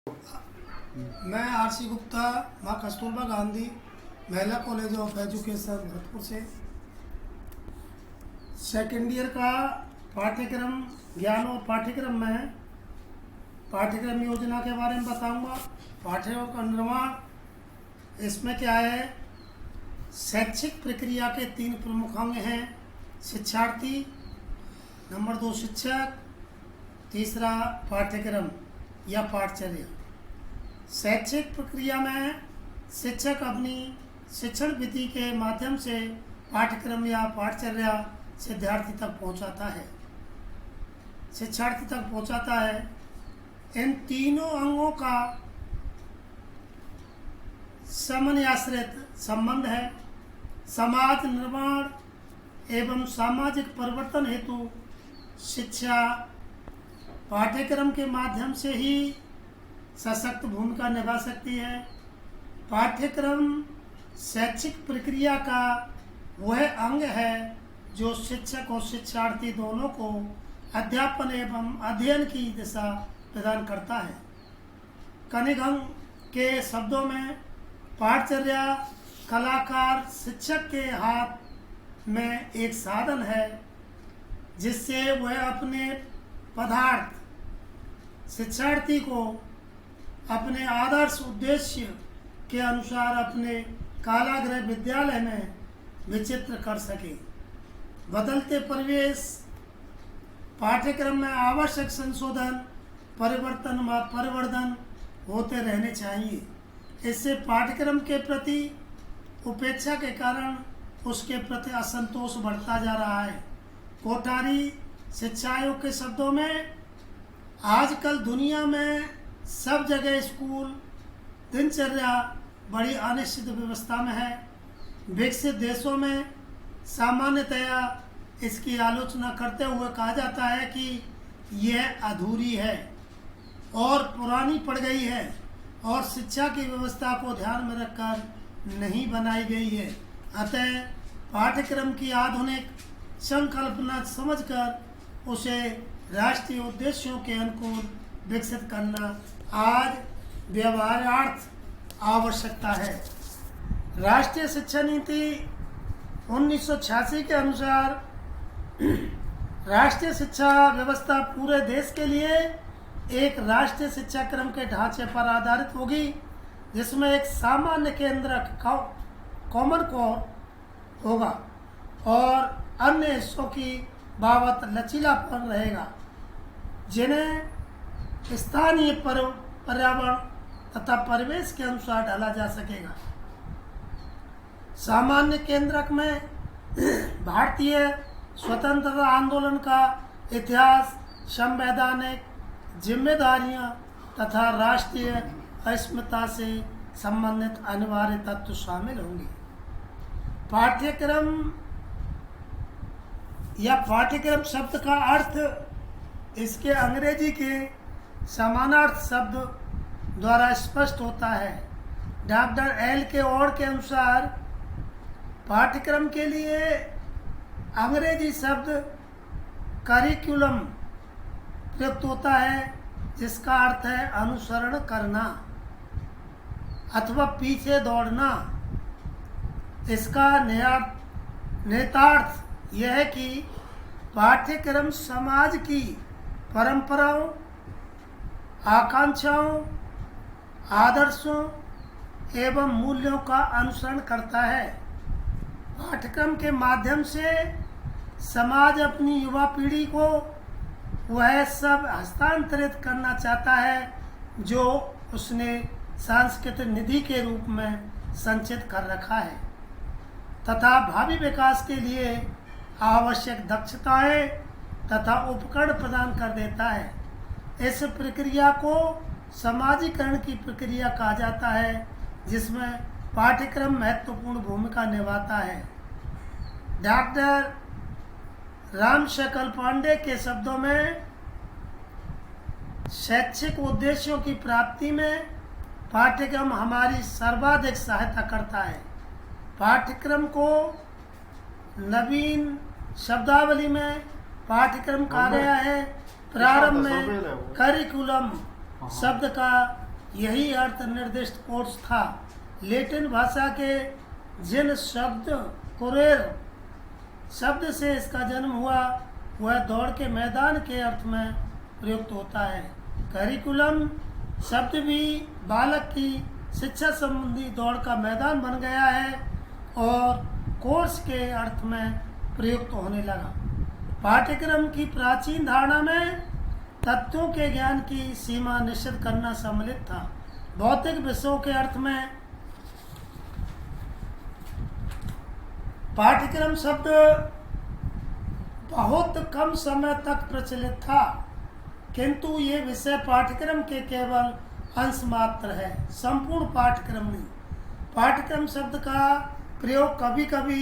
मैं आरसी गुप्ता, माँ कस्तूरबा गांधी महिला कॉलेज ऑफ एजुकेशन भरतपुर से सेकेंड ईयर का पाठ्यक्रम ज्ञान और पाठ्यक्रम में पाठ्यक्रम योजना के बारे में बताऊंगा। पाठ्यक्रम का निर्माण इसमें क्या है, शैक्षिक प्रक्रिया के 3 प्रमुख अंग हैं। शिक्षार्थी, नंबर 2 शिक्षक, तीसरा पाठ्यक्रम या पाठचर्या। शैक्षिक प्रक्रिया में शिक्षक अपनी शिक्षण विधि के माध्यम से पाठ्यक्रम या पाठचर्या शिक्षार्थी तक पहुंचाता है। इन तीनों अंगों का समन्वयाश्रित संबंध है। समाज निर्माण एवं सामाजिक परिवर्तन हेतु शिक्षा पाठ्यक्रम के माध्यम से ही सशक्त भूमिका निभा सकती है। पाठ्यक्रम शैक्षिक प्रक्रिया का वह अंग है जो शिक्षक और शिक्षार्थी दोनों को अध्यापन एवं अध्ययन की दिशा प्रदान करता है। कनिघन के शब्दों में पाठचर्या कलाकार शिक्षक के हाथ में एक साधन है जिससे वह अपने पदार्थ शिक्षार्थी को अपने आदर्श उद्देश्य के अनुसार अपने कारागृह विद्यालय में विचित्र कर सके। बदलते परिवेश पाठ्यक्रम में आवश्यक संशोधन परिवर्तन व परिवर्धन होते रहने चाहिए। इससे पाठ्यक्रम के प्रति उपेक्षा के कारण उसके प्रति असंतोष बढ़ता जा रहा है। कोठारी शिक्षा आयोग के शब्दों में आजकल दुनिया में सब जगह स्कूल दिनचर्या बड़ी अनिश्चित व्यवस्था में है। विकसित देशों में सामान्यतया इसकी आलोचना करते हुए कहा जाता है कि यह अधूरी है और पुरानी पड़ गई है और शिक्षा की व्यवस्था को ध्यान में रखकर नहीं बनाई गई है। अतः पाठ्यक्रम की आधुनिक संकल्पना समझकर उसे राष्ट्रीय उद्देश्यों के अनुकूल विकसित करना आज व्यवहार्यार्थ आवश्यकता है। राष्ट्रीय शिक्षा नीति 1986 के अनुसार राष्ट्रीय शिक्षा व्यवस्था पूरे देश के लिए एक राष्ट्रीय शिक्षा क्रम के ढांचे पर आधारित होगी जिसमें एक सामान्य केंद्रक कॉमन कोर होगा और अन्य हिस्सों की बाबत लचीलापन रहेगा जिन्हें स्थानीय पर्यावरण तथा परिवेश के अनुसार ढाला जा सकेगा। सामान्य केंद्रक में भारतीय स्वतंत्रता आंदोलन का इतिहास, संवैधानिक जिम्मेदारियां तथा राष्ट्रीय अस्मिता से संबंधित अनिवार्य तत्व शामिल होंगे। पाठ्यक्रम या पाठ्यक्रम शब्द का अर्थ इसके अंग्रेजी के समानार्थ शब्द द्वारा स्पष्ट होता है। डॉक्टर एल के और के अनुसार पाठ्यक्रम के लिए अंग्रेजी शब्द करिकुलम प्रयुक्त होता है जिसका अर्थ है अनुसरण करना अथवा पीछे दौड़ना। इसका नेतार्थ यह है कि पाठ्यक्रम समाज की परंपराओं, आकांक्षाओं, आदर्शों एवं मूल्यों का अनुसरण करता है। पाठ्यक्रम के माध्यम से समाज अपनी युवा पीढ़ी को वह सब हस्तांतरित करना चाहता है जो उसने सांस्कृतिक निधि के रूप में संचित कर रखा है तथा भावी विकास के लिए आवश्यक दक्षताएं तथा उपकरण प्रदान कर देता है। इस प्रक्रिया को समाजीकरण की प्रक्रिया कहा जाता है जिसमें पाठ्यक्रम महत्वपूर्ण भूमिका निभाता है। डॉक्टर रामशकल पांडे के शब्दों में शैक्षिक उद्देश्यों की प्राप्ति में पाठ्यक्रम हमारी सर्वाधिक सहायता करता है। पाठ्यक्रम को नवीन शब्दावली में पाठ्यक्रम कहा गया है। प्रारंभ में करिकुलम शब्द का यही अर्थ निर्दिष्ट कोर्स था। लैटिन भाषा के जिन शब्द कुरेर शब्द से इसका जन्म हुआ वह दौड़ के मैदान के अर्थ में प्रयुक्त होता है। करिकुलम शब्द भी बालक की शिक्षा संबंधी दौड़ का मैदान बन गया है और कोर्स के अर्थ में प्रयुक्त होने लगा। पाठ्यक्रम की प्राचीन धारणा में तत्वों के ज्ञान की सीमा निश्चित करना सम्मिलित था। भौतिक विषयों के अर्थ में पाठ्यक्रम शब्द बहुत कम समय तक प्रचलित था, किंतु ये विषय पाठ्यक्रम के केवल अंश मात्र है, संपूर्ण पाठ्यक्रम नहीं। पाठ्यक्रम शब्द का प्रयोग कभी कभी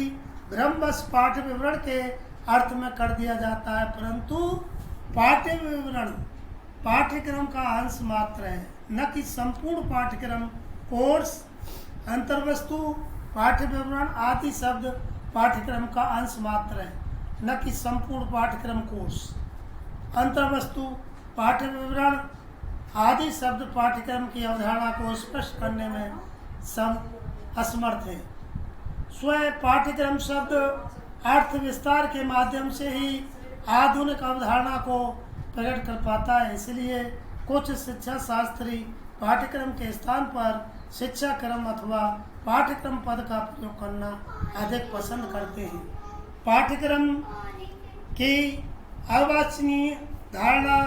भ्रमवश पाठ्य विवरण के अर्थ में कर दिया जाता है, परंतु पाठ्य विवरण पाठ्यक्रम का अंश मात्र है, न कि संपूर्ण पाठ्यक्रम। कोर्स, अंतर्वस्तु, पाठ्य विवरण आदि शब्द पाठ्यक्रम का अंश मात्र है, न कि संपूर्ण पाठ्यक्रम। कोर्स, अंतर्वस्तु, पाठ्य विवरण आदि शब्द पाठ्यक्रम की अवधारणा को स्पष्ट करने में सब असमर्थ है। स्वयं पाठ्यक्रम शब्द अर्थ विस्तार के माध्यम से ही आधुनिक अवधारणा को प्रकट कर पाता है। इसलिए कुछ शिक्षा शास्त्री पाठ्यक्रम के स्थान पर शिक्षा क्रम अथवा पाठ्यक्रम पद का प्रयोग करना अधिक पसंद करते हैं। पाठ्यक्रम की अवांछनीय धारणा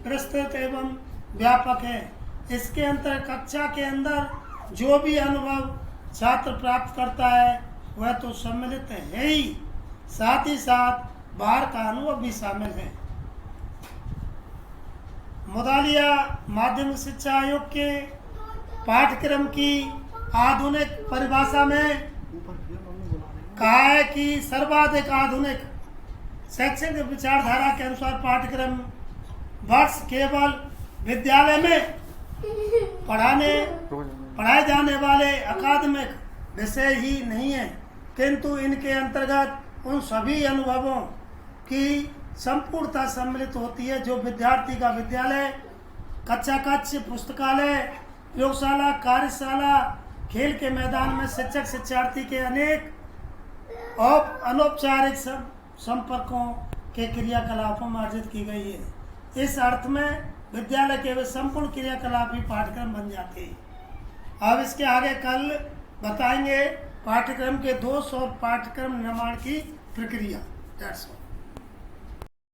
विस्तृत एवं व्यापक है। इसके अंतर कक्षा के अंदर जो भी अनुभव छात्र प्राप्त करता है वह तो सम्मिलित है ही, साथ ही साथ बाहर का अनुभव भी शामिल है। मुदालिया माध्यमिक शिक्षा आयोग के पाठ्यक्रम की आधुनिक परिभाषा में कहा है कि सर्वाधिक आधुनिक शैक्षणिक विचारधारा के अनुसार पाठ्यक्रम वर्ष केवल विद्यालय में पढ़ाए जाने वाले अकादमिक विषय ही नहीं है, किंतु इनके अंतर्गत उन सभी अनुभवों की संपूर्णता सम्मिलित होती है जो विद्यार्थी का विद्यालय, कक्षा कक्ष, पुस्तकालय, प्रयोगशाला, कार्यशाला, खेल के मैदान में शिक्षक शिक्षार्थी के अनेक अनौपचारिक संपर्कों के क्रियाकलापों में अर्जित की गई है। इस अर्थ में विद्यालय के वे संपूर्ण क्रियाकलाप ही पाठ्यक्रम बन जाते हैं। अब इसके आगे कल बताएंगे पाठ्यक्रम के दोष और पाठ्यक्रम निर्माण की प्रक्रिया।